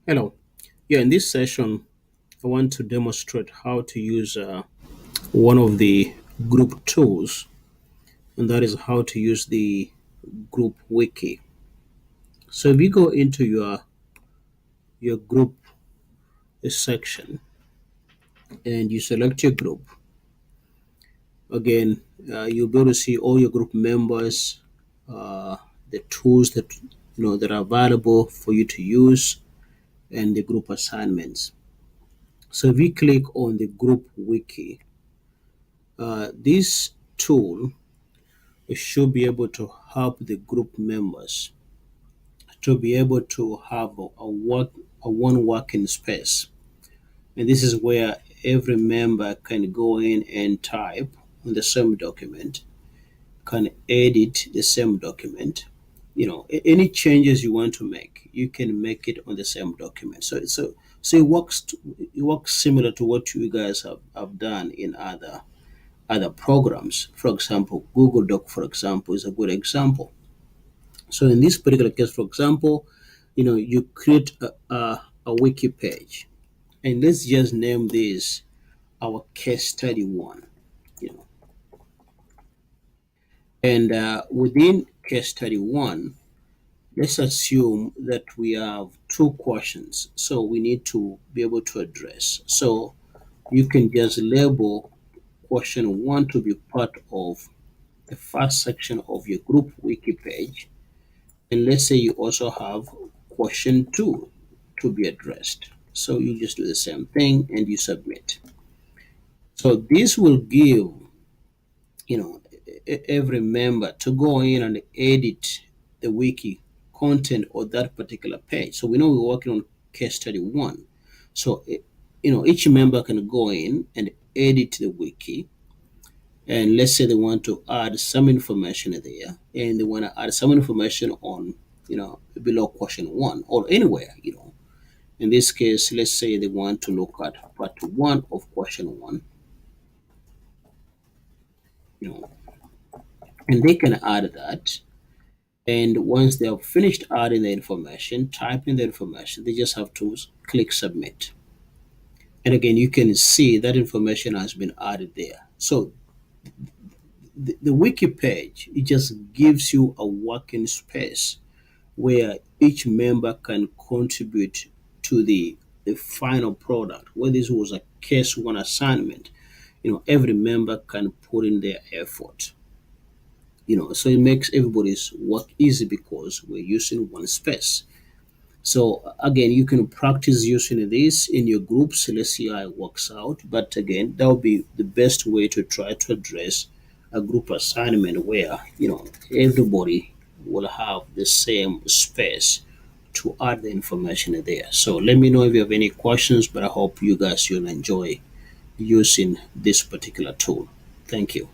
Hello. Yeah, in this session, I want to demonstrate how to use one of the group tools, and that is how to use the group wiki. So if you go into your group section and you select your group, again, you'll be able to see all your group members, uh, the tools that are available for you to use, and the group assignments. So if you click on the group wiki, this tool should be able to help the group members to be able to have a one working space. And this is where every member can go in and type on the same document, can edit the same document. Any changes you want to make, you can make it on the same document. So it works similar to what you guys have done in other programs. For example, Google Doc, for example, is a good example. So in this particular case, for example, you create a wiki page, and let's just name this our case study one. You know, and within case study one, let's assume that we have two questions, so we need to be able to address. So you can just label question one to be part of the first section of your group wiki page. And let's say you also have question two to be addressed. So you just do the same thing and you submit. So this will give, every member to go in and edit the wiki content or that particular page. So we know we're working on case study one. So, each member can go in and edit the wiki, and let's say they want to add some information there, and they want to add some information on below question one or anywhere. In this case, let's say they want to look at part one of question one, you know and they can add that. And once they have finished adding the information, typing the information, they just have to click submit. And again, you can see that information has been added there. So the wiki page, it just gives you a working space where each member can contribute to the final product. Whether this was a case one assignment, every member can put in their effort. So it makes everybody's work easy because we're using one space. So again, you can practice using this in your groups. Let's see how it works out. But again, that would be the best way to try to address a group assignment where everybody will have the same space to add the information there. So let me know if you have any questions. But I hope you guys will enjoy using this particular tool. Thank you.